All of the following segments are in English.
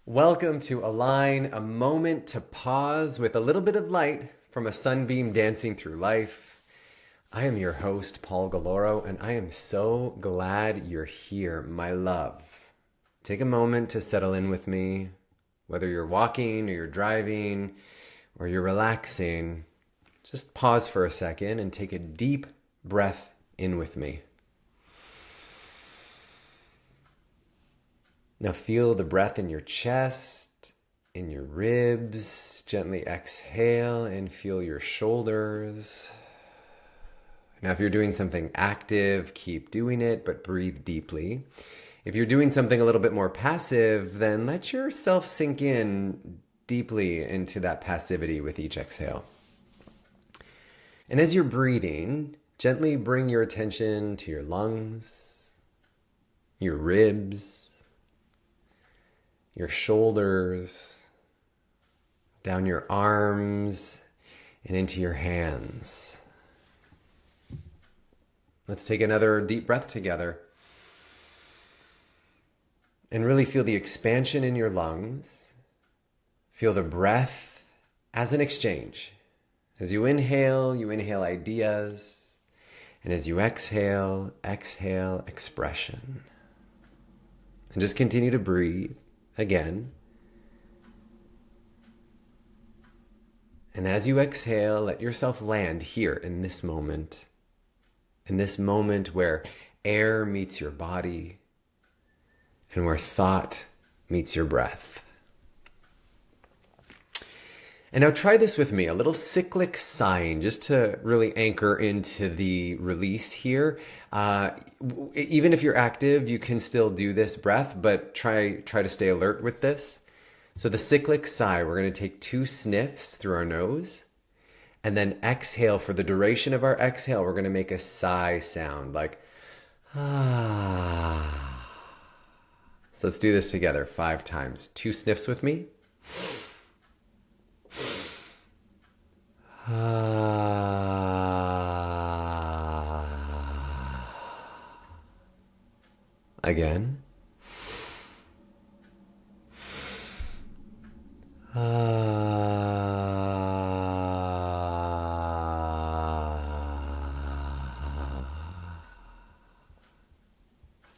Welcome to Align, a moment to pause with a little bit of light from a sunbeam dancing through life. I am your host, Paul Galloro, and I am so glad you're here, my love. Take a moment to settle in with me, whether you're walking or you're driving or you're relaxing. Just pause for a second and take a deep breath in with me. Now feel the breath in your chest, in your ribs. Gently exhale and feel your shoulders. Now if you're doing something active, keep doing it, but breathe deeply. If you're doing something a little bit more passive, then let yourself sink in deeply into that passivity with each exhale. And as you're breathing, gently bring your attention to your lungs, your ribs, your shoulders, down your arms, and into your hands. Let's take another deep breath together. And really feel the expansion in your lungs. Feel the breath as an exchange. As you inhale ideas. And as you exhale expression. And just continue to breathe. Again. And as you exhale, let yourself land here in this moment. In this moment where air meets your body and where thought meets your breath. And now try this with me, a little cyclic sighing, just to really anchor into the release here. Even if you're active, you can still do this breath, but try to stay alert with this. So the cyclic sigh, we're going to take 2 sniffs through our nose, and then exhale. For the duration of our exhale, we're going to make a sigh sound, like ah. So let's do this together 5 times. 2 sniffs with me. Again.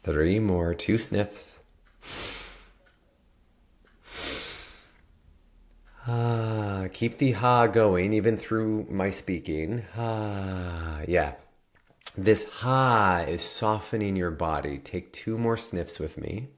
Three more, 2 sniffs. Keep the ha going even through my speaking. Yeah. This ha is softening your body. Take 2 more sniffs with me.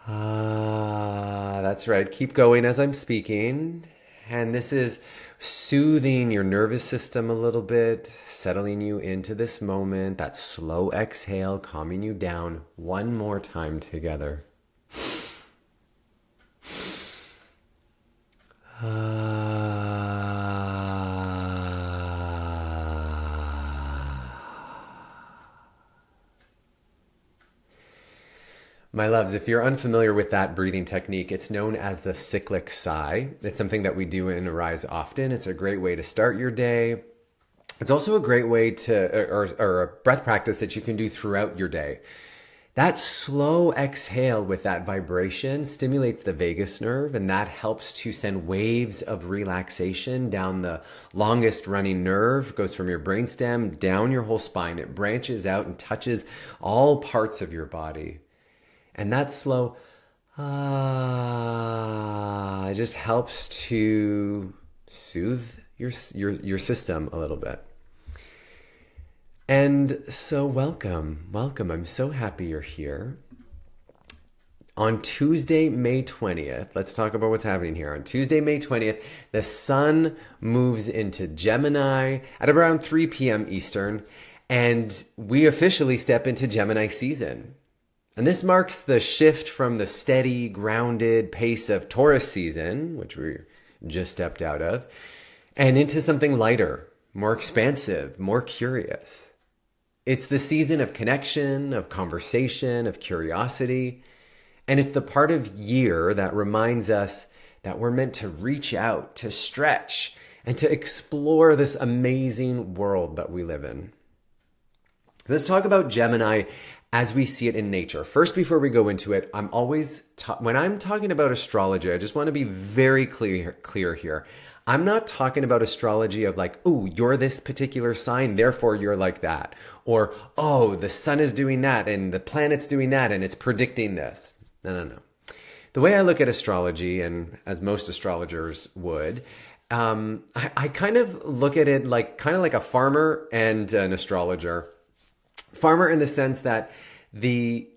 That's right. Keep going as I'm speaking. And this is soothing your nervous system a little bit, settling you into this moment. That slow exhale, calming you down. 1 more time together. My loves, if you're unfamiliar with that breathing technique, it's known as the cyclic sigh. It's something that we do in Arise often. It's a great way to start your day. It's also a great way to, or a breath practice that you can do throughout your day. That slow exhale with that vibration stimulates the vagus nerve, and that helps to send waves of relaxation down the longest running nerve. Goes from your brainstem down your whole spine. It branches out and touches all parts of your body. And that slow it just helps to soothe your system a little bit. And so welcome. I'm so happy you're here. On Tuesday, May 20th, let's talk about what's happening here. On Tuesday, May 20th, the sun moves into Gemini at around 3 p.m. Eastern, and we officially step into Gemini season. And this marks the shift from the steady, grounded pace of Taurus season, which we just stepped out of, and into something lighter, more expansive, more curious. It's the season of connection, of conversation, of curiosity. And it's the part of year that reminds us that we're meant to reach out, to stretch, and to explore this amazing world that we live in. Let's talk about Gemini as we see it in nature. First, before we go into it, I'm always, when I'm talking about astrology, I just want to be very clear here. I'm not talking about astrology of like, oh, you're this particular sign, therefore you're like that. Or, oh, the sun is doing that and the planet's doing that and it's predicting this. No. The way I look at astrology, and as most astrologers would, I kind of look at it like kind of like a farmer and an astrologer. Farmer in the sense that the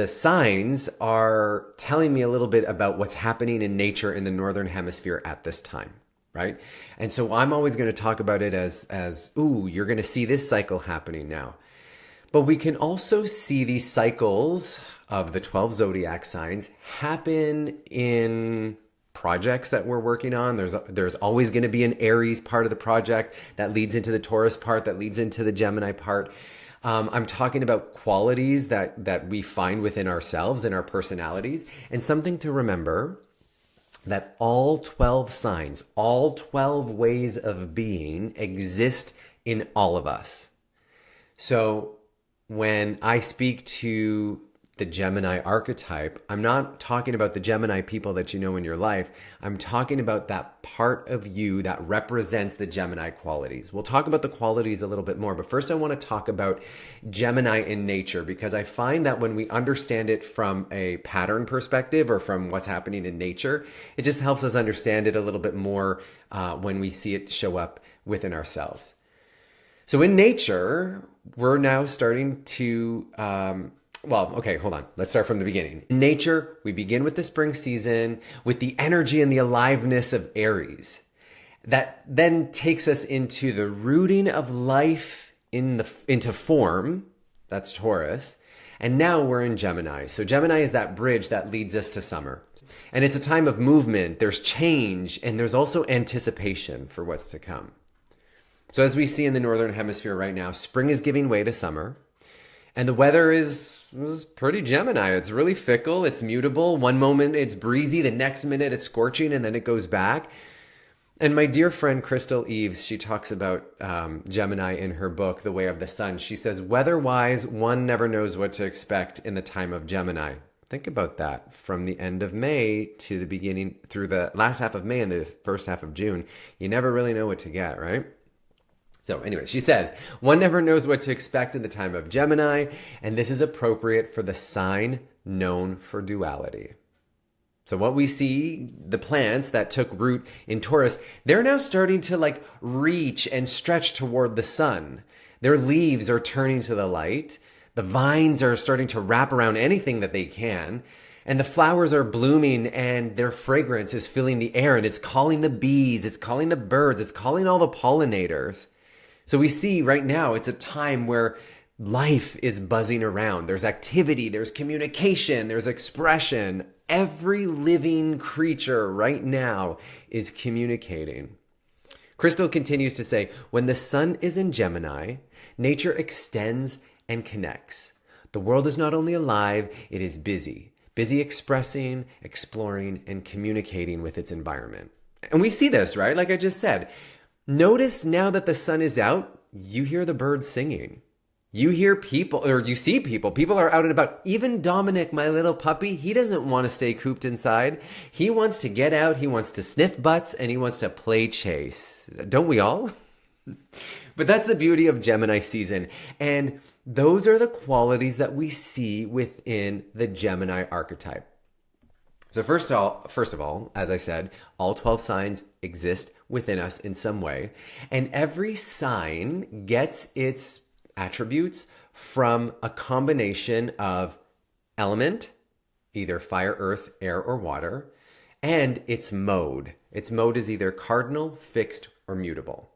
signs are telling me a little bit about what's happening in nature in the northern hemisphere at this time, right? And so I'm always going to talk about it as ooh, you're going to see this cycle happening now. But we can also see these cycles of the 12 zodiac signs happen in projects that we're working on. There's always going to be an Aries part of the project that leads into the Taurus part, that leads into the Gemini part. I'm talking about qualities that we find within ourselves and our personalities. And something to remember, that all 12 signs, all 12 ways of being exist in all of us. So when I speak to the Gemini archetype, I'm not talking about the Gemini people that you know in your life. I'm talking about that part of you that represents the Gemini qualities. We'll talk about the qualities a little bit more, but first I want to talk about Gemini in nature, because I find that when we understand it from a pattern perspective or from what's happening in nature, it just helps us understand it a little bit more when we see it show up within ourselves. So in nature, we're now starting to, hold on. Let's start from the beginning. In nature, we begin with the spring season with the energy and the aliveness of Aries. That then takes us into the rooting of life into form. That's Taurus. And now we're in Gemini. So Gemini is that bridge that leads us to summer. And it's a time of movement. There's change, and there's also anticipation for what's to come. So as we see in the Northern Hemisphere right now, spring is giving way to summer. And the weather is pretty Gemini. It's really fickle. It's mutable. One moment it's breezy. The next minute it's scorching, and then it goes back. And my dear friend Crystal Eves, she talks about Gemini in her book, The Way of the Sun. She says, weather-wise, one never knows what to expect in the time of Gemini. Think about that. From the end of May to the beginning, through the last half of May and the first half of June, you never really know what to get, right? So anyway, she says, one never knows what to expect in the time of Gemini, and this is appropriate for the sign known for duality. So what we see, the plants that took root in Taurus, they're now starting to reach and stretch toward the sun. Their leaves are turning to the light. The vines are starting to wrap around anything that they can. And the flowers are blooming, and their fragrance is filling the air, and it's calling the bees, it's calling the birds, it's calling all the pollinators. So we see right now it's a time where life is buzzing around. There's activity, there's communication, there's expression. Every living creature right now is communicating. Crystal continues to say, when the sun is in Gemini, nature extends and connects. The world is not only alive, it is busy expressing, exploring, and communicating with its environment. And we see this, right? Like I just said. Notice now that the sun is out, you hear the birds singing. You hear people, or you see people. People are out and about. Even Dominic, my little puppy, he doesn't want to stay cooped inside. He wants to get out. He wants to sniff butts, and he wants to play chase. Don't we all? But that's the beauty of Gemini season. And those are the qualities that we see within the Gemini archetype. So first of all, as I said, all 12 signs exist within us in some way. And every sign gets its attributes from a combination of element, either fire, earth, air, or water, and its mode. Its mode is either cardinal, fixed, or mutable.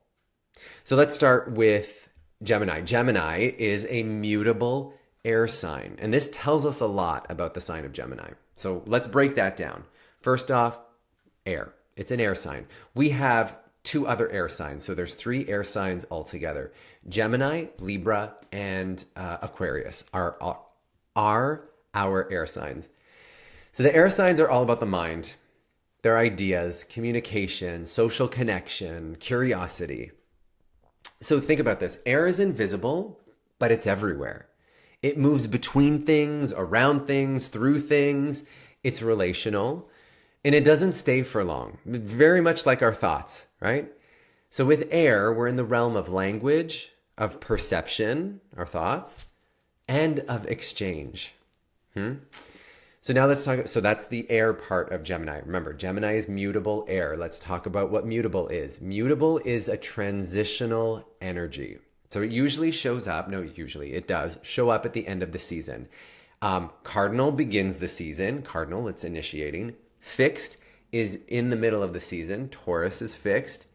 So let's start with Gemini. Gemini is a mutable air sign, and this tells us a lot about the sign of Gemini. So let's break that down. First off, air. It's an air sign. We have two other air signs. So there's 3 air signs altogether. Gemini, Libra, and Aquarius are our air signs. So the air signs are all about the mind, their ideas, communication, social connection, curiosity. So think about this. Air is invisible, but it's everywhere. It moves between things, around things, through things. It's relational. And it doesn't stay for long. Very much like our thoughts, right? So with air, we're in the realm of language, of perception, our thoughts, and of exchange. So now let's talk. So that's the air part of Gemini. Remember, Gemini is mutable air. Let's talk about what mutable is. Mutable is a transitional energy. So it usually shows up. No, usually it does show up at the end of the season. Cardinal begins the season. Cardinal, it's initiating. Fixed is in the middle of the season. Taurus is fixed.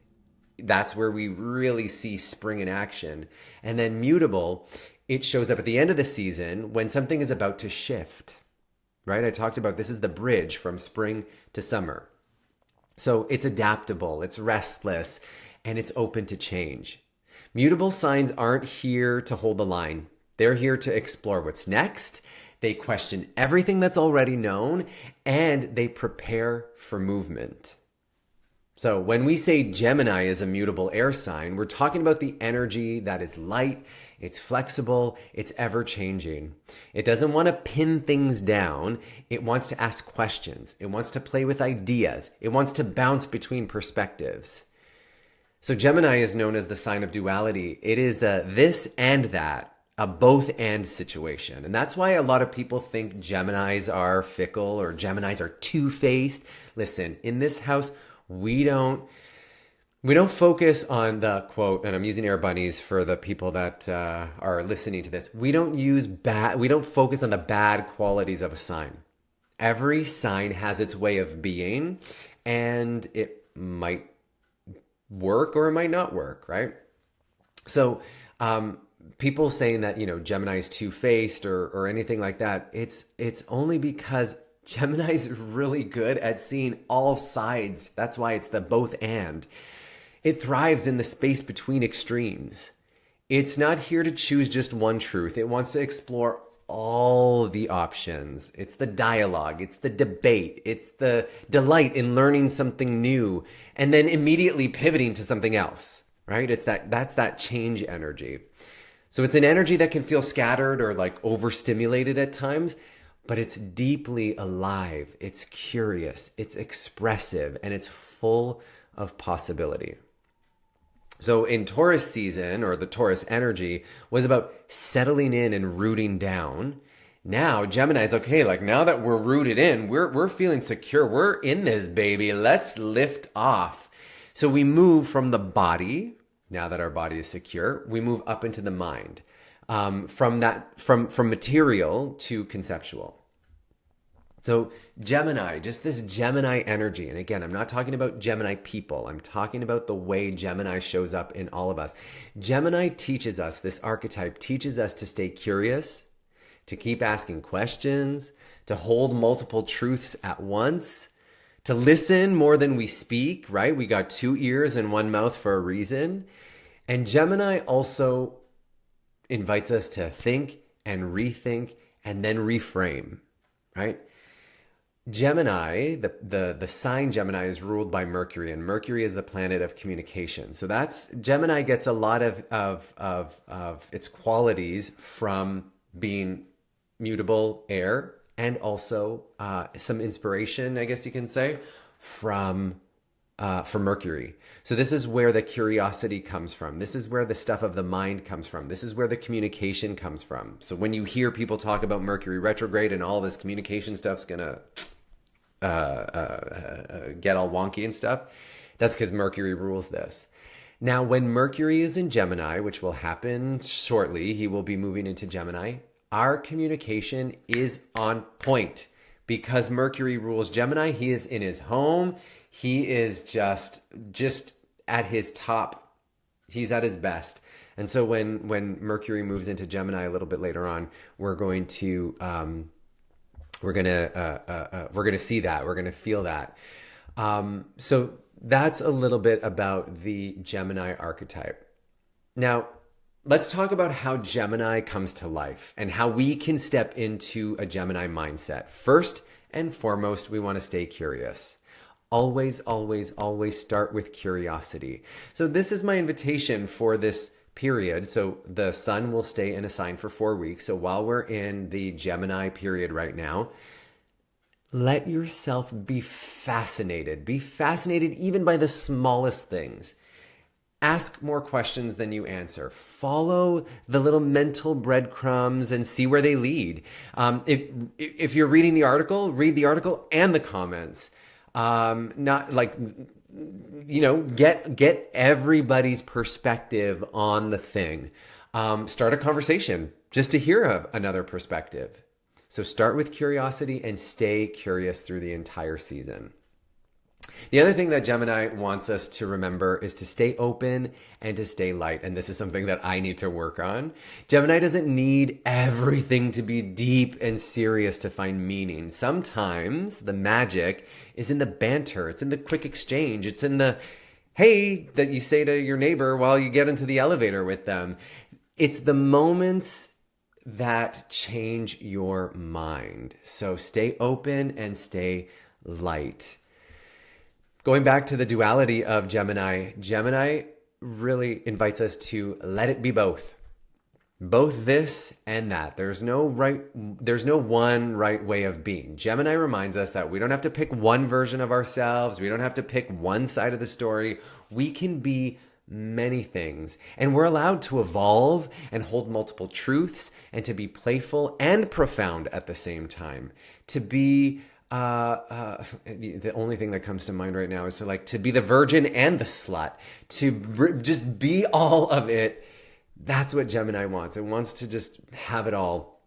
That's where we really see spring in action. And then mutable, it shows up at the end of the season when something is about to shift, right? I talked about this is the bridge from spring to summer. So it's adaptable, it's restless, and it's open to change. Mutable signs aren't here to hold the line. They're here to explore what's next. They question everything that's already known, and they prepare for movement. So when we say Gemini is a mutable air sign, we're talking about the energy that is light, it's flexible, it's ever-changing. It doesn't want to pin things down. It wants to ask questions. It wants to play with ideas. It wants to bounce between perspectives. So Gemini is known as the sign of duality. It is a this and that, a both and situation. And that's why a lot of people think Geminis are fickle or Geminis are two-faced. Listen, in this house, we don't focus on the quote, and I'm using air bunnies for the people that are listening to this. We don't focus on the bad qualities of a sign. Every sign has its way of being, and it might work or it might not work, right? So people saying that, Gemini is two-faced or anything like that, it's only because Gemini's really good at seeing all sides. That's why it's the both and. It thrives in the space between extremes. It's not here to choose just one truth. It wants to explore all the options. It's the dialogue. It's the debate. It's the delight in learning something new and then immediately pivoting to something else, right? That's that change energy. So it's an energy that can feel scattered or like overstimulated at times, but it's deeply alive, it's curious, it's expressive, and it's full of possibility. So in Taurus season, or the Taurus energy, was about settling in and rooting down. Now Gemini is okay, like now that we're rooted in, we're feeling secure, we're in this baby, let's lift off. So we move from the body, now that our body is secure, we move up into the mind. From material to conceptual. So Gemini, just this Gemini energy. And again, I'm not talking about Gemini people. I'm talking about the way Gemini shows up in all of us. Gemini teaches us, this archetype teaches us to stay curious, to keep asking questions, to hold multiple truths at once, to listen more than we speak, right? We got 2 ears and 1 mouth for a reason. And Gemini also invites us to think and rethink and then reframe, right? Gemini, the sign Gemini is ruled by Mercury, and Mercury is the planet of communication. So Gemini gets a lot of its qualities from being mutable air and also some inspiration, I guess you can say, from Mercury. So this is where the curiosity comes from. This is where the stuff of the mind comes from. This is where the communication comes from. So when you hear people talk about Mercury retrograde and all this communication stuff's gonna get all wonky and stuff, that's because Mercury rules this. Now, when Mercury is in Gemini, which will happen shortly, he will be moving into Gemini, our communication is on point. Because Mercury rules Gemini, he is in his home. He is just at his top. He's at his best. And so when Mercury moves into Gemini a little bit later on, we're going to see that. We're going to feel that. So that's a little bit about the Gemini archetype. Now, let's talk about how Gemini comes to life and how we can step into a Gemini mindset. First and foremost, we want to stay curious. Always, always, always start with curiosity. So this is my invitation for this period. So the sun will stay in a sign for 4 weeks. So while we're in the Gemini period right now, let yourself be fascinated. Be fascinated even by the smallest things. Ask more questions than you answer. Follow the little mental breadcrumbs and see where they lead. If you're reading the article, read the article and the comments. Not like, get everybody's perspective on the thing. Start a conversation just to hear another perspective. So start with curiosity and stay curious through the entire season. The other thing that Gemini wants us to remember is to stay open and to stay light. And this is something that I need to work on. Gemini doesn't need everything to be deep and serious to find meaning. Sometimes the magic is in the banter. It's in the quick exchange. It's in the, hey, that you say to your neighbor while you get into the elevator with them. It's the moments that change your mind. So stay open and stay light. Going back to the duality of Gemini, Gemini really invites us to let it be both. Both this and that. There's no one right way of being. Gemini reminds us that we don't have to pick one version of ourselves. We don't have to pick one side of the story. We can be many things. And we're allowed to evolve and hold multiple truths and to be playful and profound at the same time. To be the only thing that comes to mind right now is to be the virgin and the slut, to just be all of it. That's what Gemini wants. It wants to just have it all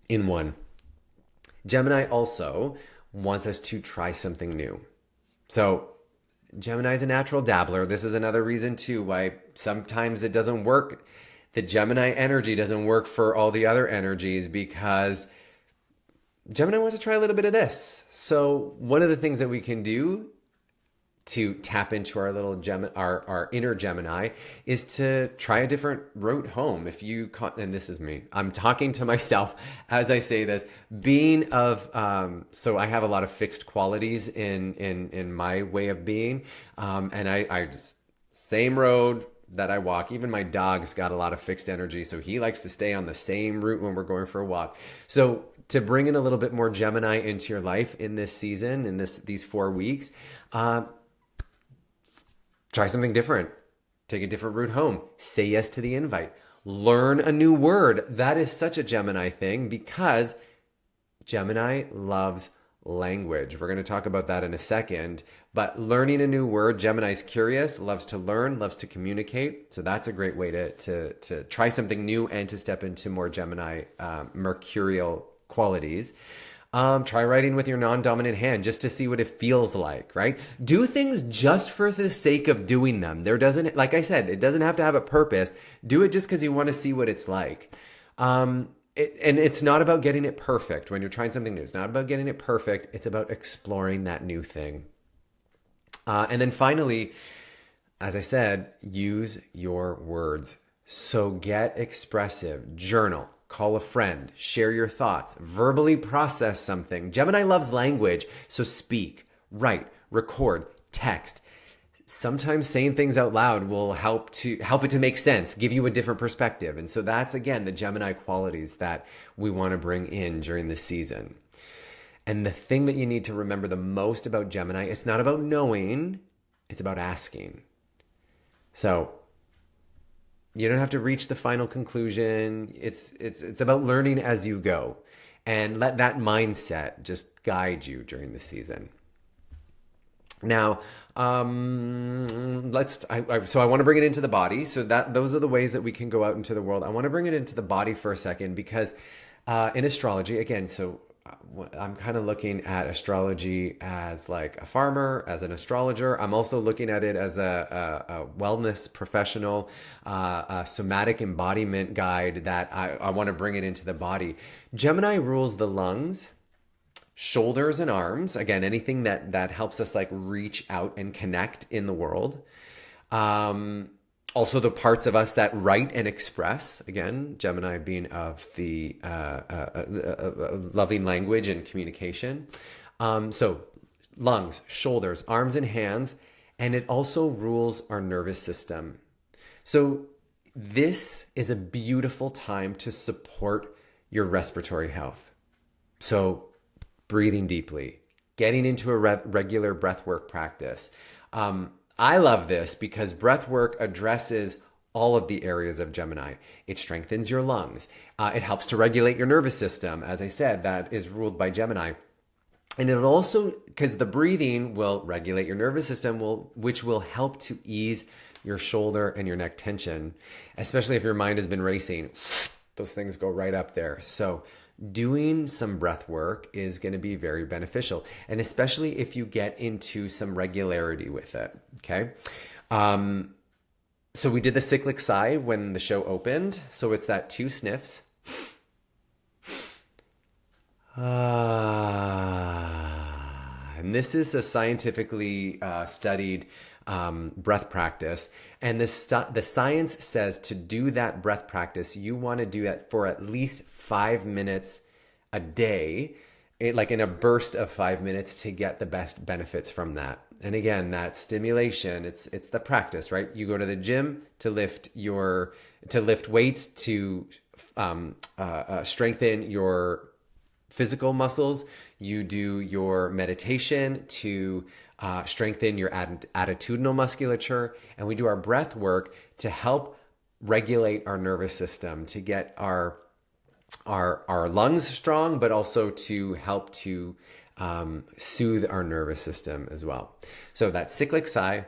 in one. Gemini also wants us to try something new. So Gemini is a natural dabbler. This is another reason too why sometimes it doesn't work. The Gemini energy doesn't work for all the other energies because Gemini wants to try a little bit of this. So one of the things that we can do to tap into our little our inner Gemini is to try a different route home. And this is me, I'm talking to myself as I say this, so I have a lot of fixed qualities in my way of being. And I just, same road that I walk. Even my dog's got a lot of fixed energy. So he likes to stay on the same route when we're going for a walk. So to bring in a little bit more Gemini into your life in this season, in these 4 weeks, try something different. Take a different route home. Say yes to the invite. Learn a new word. That is such a Gemini thing because Gemini loves language. We're going to talk about that in a second. But learning a new word, Gemini's curious, loves to learn, loves to communicate. So that's a great way to try something new and to step into more Gemini mercurial qualities. Try writing with your non-dominant hand just to see what it feels like, right? Do things just for the sake of doing them. Like I said, it doesn't have to have a purpose. Do it just because you want to see what it's like. And it's not about getting it perfect when you're trying something new. It's not about getting it perfect. It's about exploring that new thing. And then finally, as I said, use your words. So get expressive, journal. Call a friend, share your thoughts, verbally process something. Gemini loves language, so speak, write, record, text. Sometimes saying things out loud will help it to make sense, give you a different perspective. And so that's, again, the Gemini qualities that we want to bring in during this season. And the thing that you need to remember the most about Gemini, it's not about knowing, it's about asking. So you don't have to reach the final conclusion. It's about learning as you go, and let that mindset just guide you during the season. Now, so I want to bring it into the body. So those are the ways that we can go out into the world. I want to bring it into the body for a second because in astrology, again, so I'm kind of looking at astrology as like a farmer, as an astrologer. I'm also looking at it as a wellness professional, a somatic embodiment guide that I want to bring it into the body. Gemini rules the lungs, shoulders, and arms. Again, anything that helps us like reach out and connect in the world. Also the parts of us that write and express, again, Gemini being of the loving language and communication. So lungs, shoulders, arms, and hands. And it also rules our nervous system. So this is a beautiful time to support your respiratory health. So breathing deeply, getting into a regular breath work practice. I love this because breath work addresses all of the areas of Gemini. It strengthens your lungs. It helps to regulate your nervous system. As I said, that is ruled by Gemini. And it also, because the breathing will regulate your nervous system, which will help to ease your shoulder and your neck tension, especially if your mind has been racing. Those things go right up there. So doing some breath work is going to be very beneficial, and especially if you get into some regularity with it. Okay. So we did the cyclic sigh when the show opened. So it's that 2 sniffs. And this is a scientifically studied breath practice. And the science says to do that breath practice, you want to do that for at least 5 minutes a day, like in a burst of 5 minutes, to get the best benefits from that. And again, that stimulation, it's the practice, right? You go to the gym to lift weights, to strengthen your physical muscles. You do your meditation to strengthen your attitudinal musculature. And we do our breath work to help regulate our nervous system, to get our lungs strong, but also to help to soothe our nervous system as well. So that cyclic sigh.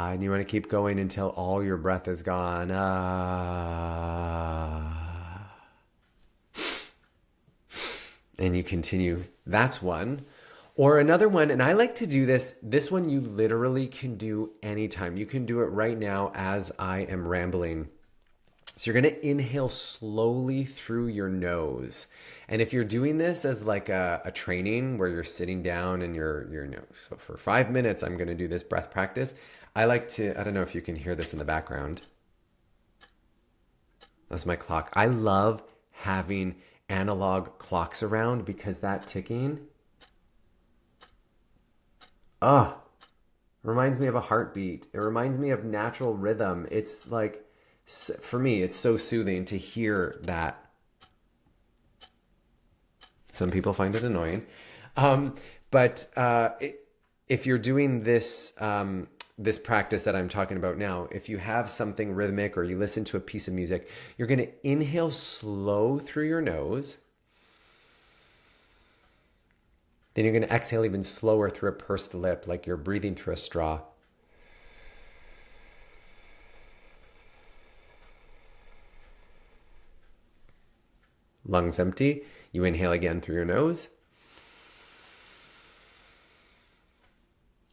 And you want to keep going until all your breath is gone. And you continue. That's one. Or another one, and I like to do this one you literally can do anytime. You can do it right now as I am rambling. So you're going to inhale slowly through your nose. And if you're doing this as like a training where you're sitting down and so for 5 minutes, I'm going to do this breath practice. I don't know if you can hear this in the background. That's my clock. I love having analog clocks around because that ticking, reminds me of a heartbeat. It reminds me of natural rhythm. It's like, for me, it's so soothing to hear that. Some people find it annoying. But if you're doing this practice that I'm talking about now, if you have something rhythmic or you listen to a piece of music, you're going to inhale slow through your nose. Then you're going to exhale even slower through a pursed lip, like you're breathing through a straw. Lungs empty. You inhale again through your nose.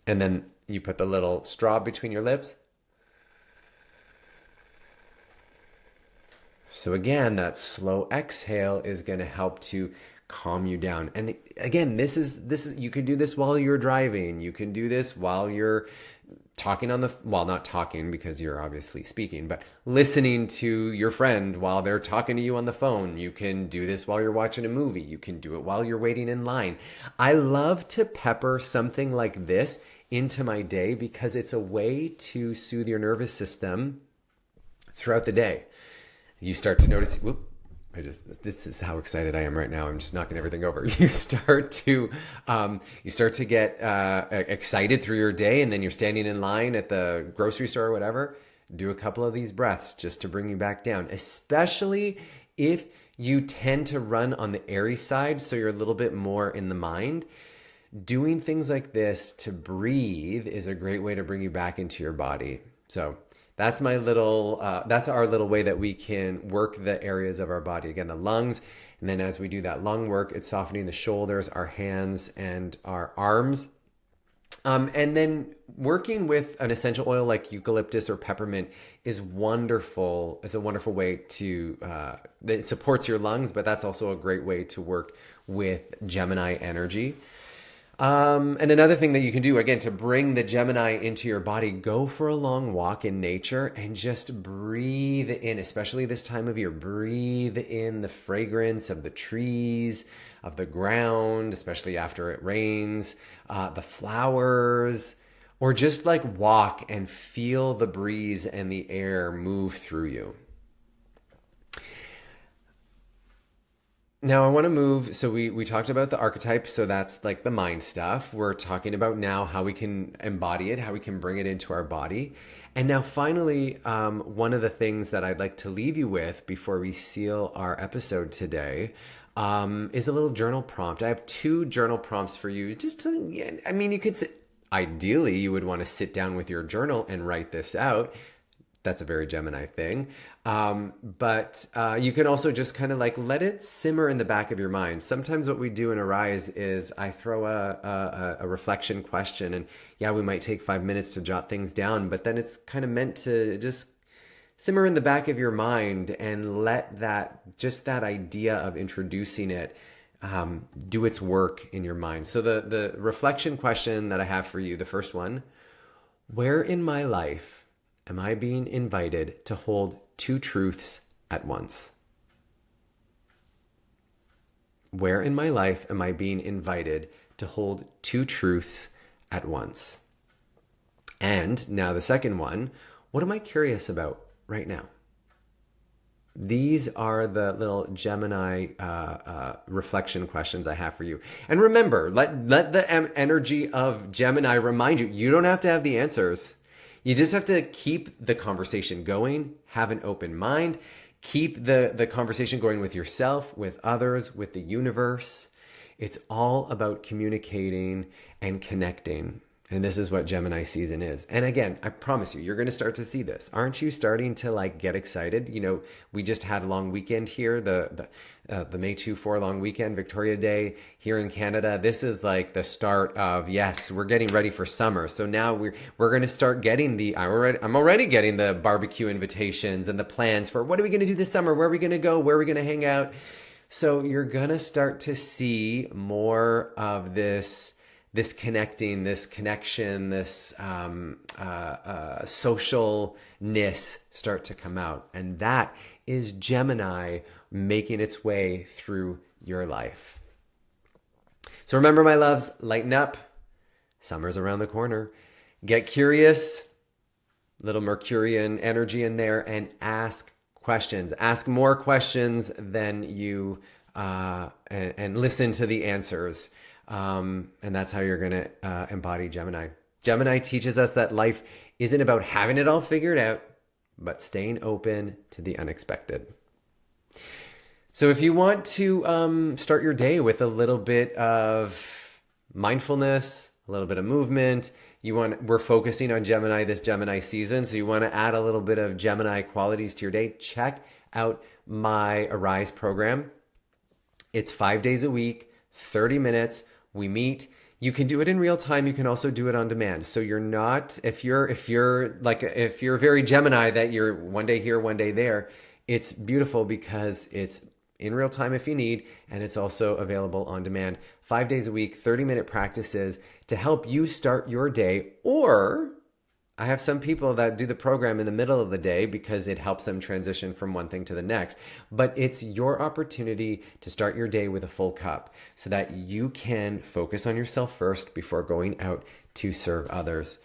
And then you put the little straw between your lips. So again, that slow exhale is going to help to calm you down. And again, this is you can do this while you're driving. You can do this while you're talking not talking because you're obviously speaking, but listening to your friend while they're talking to you on the phone. You can do this while you're watching a movie. You can do it while you're waiting in line. I love to pepper something like this into my day because it's a way to soothe your nervous system throughout the day. You start to notice, this is how excited I am right now. I'm just knocking everything over. You start to get excited through your day, and then you're standing in line at the grocery store or whatever. Do a couple of these breaths just to bring you back down, especially if you tend to run on the airy side, so you're a little bit more in the mind. Doing things like this to breathe is a great way to bring you back into your body. So that's that's our little way that we can work the areas of our body. Again, the lungs. And then as we do that lung work, it's softening the shoulders, our hands, and our arms. And then working with an essential oil like eucalyptus or peppermint is wonderful. It's a wonderful way to, it supports your lungs, but that's also a great way to work with Gemini energy. And another thing that you can do, again, to bring the Gemini into your body, go for a long walk in nature and just breathe in, especially this time of year. Breathe in the fragrance of the trees, of the ground, especially after it rains, the flowers, or just like walk and feel the breeze and the air move through you. Now I want to move. So we talked about the archetype. So that's like the mind stuff. We're talking about now how we can embody it, how we can bring it into our body. And now finally, one of the things that I'd like to leave you with before we seal our episode today is a little journal prompt. I have 2 journal prompts for you. Just to, yeah, I mean, you could sit, ideally you would want to sit down with your journal and write this out. That's a very Gemini thing. But you can also just kind of like let it simmer in the back of your mind. Sometimes what we do in Arise is I throw a reflection question, and yeah, we might take 5 minutes to jot things down, but then it's kind of meant to just simmer in the back of your mind and let that idea of introducing it do its work in your mind. So the reflection question that I have for you, the first one: where in my life am I being invited to hold 2 truths at once? Where in my life am I being invited to hold 2 truths at once? And now the second one: what am I curious about right now? These are the little Gemini reflection questions I have for you. And remember, let the energy of Gemini remind you, you don't have to have the answers. You just have to keep the conversation going, have an open mind, keep the conversation going with yourself, with others, with the universe. It's all about communicating and connecting. And this is what Gemini season is. And again, I promise you, you're going to start to see this. Aren't you starting to like get excited? You know, we just had a long weekend here, the May 2-4 long weekend, Victoria Day here in Canada. This is like the start of, yes, we're getting ready for summer. So now we're going to start getting I'm already getting the barbecue invitations and the plans for what are we going to do this summer? Where are we going to go? Where are we going to hang out? So you're going to start to see more of this connecting, this connection, this socialness start to come out. And that is Gemini making its way through your life. So remember, my loves, lighten up. Summer's around the corner. Get curious, little Mercurian energy in there, and ask questions. Ask more questions than you, and listen to the answers. And that's how you're going to embody Gemini. Gemini teaches us that life isn't about having it all figured out, but staying open to the unexpected. So if you want to start your day with a little bit of mindfulness, a little bit of movement, we're focusing on Gemini this Gemini season, so you want to add a little bit of Gemini qualities to your day, check out my Arise program. It's 5 days a week, 30 minutes. We meet. You can do it in real time. You can also do it on demand. So you're not, if you're very Gemini that you're one day here, one day there, it's beautiful because it's in real time if you need, and it's also available on demand. 5 days a week, 30-minute practices to help you start your day. Or I have some people that do the program in the middle of the day because it helps them transition from one thing to the next. But it's your opportunity to start your day with a full cup so that you can focus on yourself first before going out to serve others.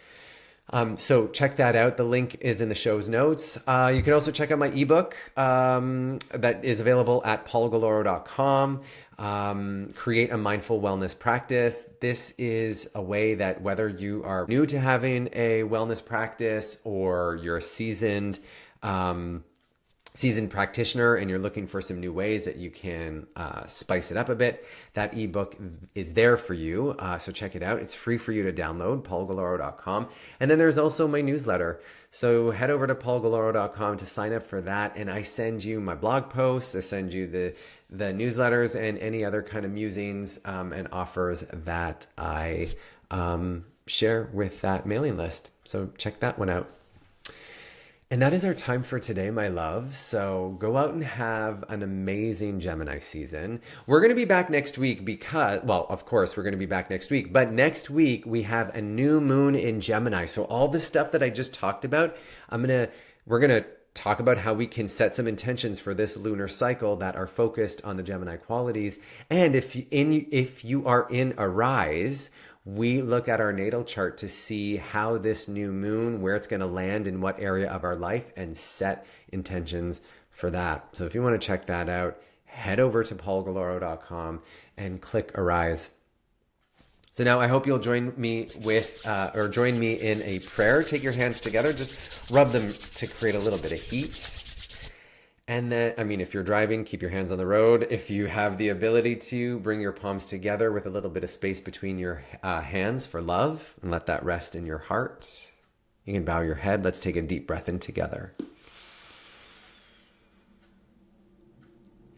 So check that out. The link is in the show's notes. You can also check out my ebook that is available at paulgalloro.com. Create a mindful wellness practice. This is a way that whether you are new to having a wellness practice or you're a seasoned practitioner and you're looking for some new ways that you can spice it up a bit, that ebook is there for you. So check it out. It's free for you to download, paulgalloro.com. And then there's also my newsletter. So head over to paulgalloro.com to sign up for that. And I send you my blog posts. I send you the newsletters and any other kind of musings and offers that I share with that mailing list. So check that one out. And that is our time for today, my love. So go out and have an amazing Gemini season. We're going to be back next week because, well, of course, we're going to be back next week. But next week, we have a new moon in Gemini. So all the stuff that I just talked about, we're going to talk about how we can set some intentions for this lunar cycle that are focused on the Gemini qualities. And if you are in a rise, we look at our natal chart to see how this new moon, where it's going to land in what area of our life, and set intentions for that. So if you want to check that out, head over to paulgalloro.com and click Arise. So now I hope you'll join me join me in a prayer. Take your hands together, just rub them to create a little bit of heat. And then, if you're driving, keep your hands on the road. If you have the ability to, bring your palms together with a little bit of space between your hands for love, and let that rest in your heart. You can bow your head. Let's take a deep breath in together.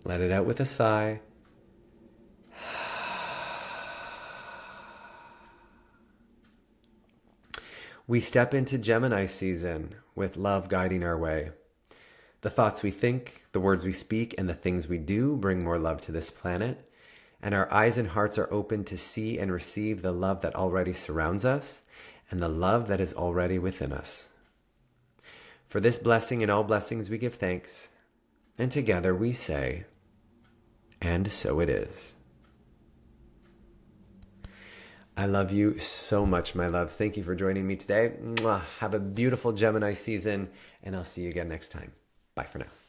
Let it out with a sigh. We step into Gemini season with love guiding our way. The thoughts we think, the words we speak, and the things we do bring more love to this planet. And our eyes and hearts are open to see and receive the love that already surrounds us and the love that is already within us. For this blessing and all blessings we give thanks. And together we say, and so it is. I love you so much, my loves. Thank you for joining me today. Mwah. Have a beautiful Gemini season, and I'll see you again next time. Bye for now.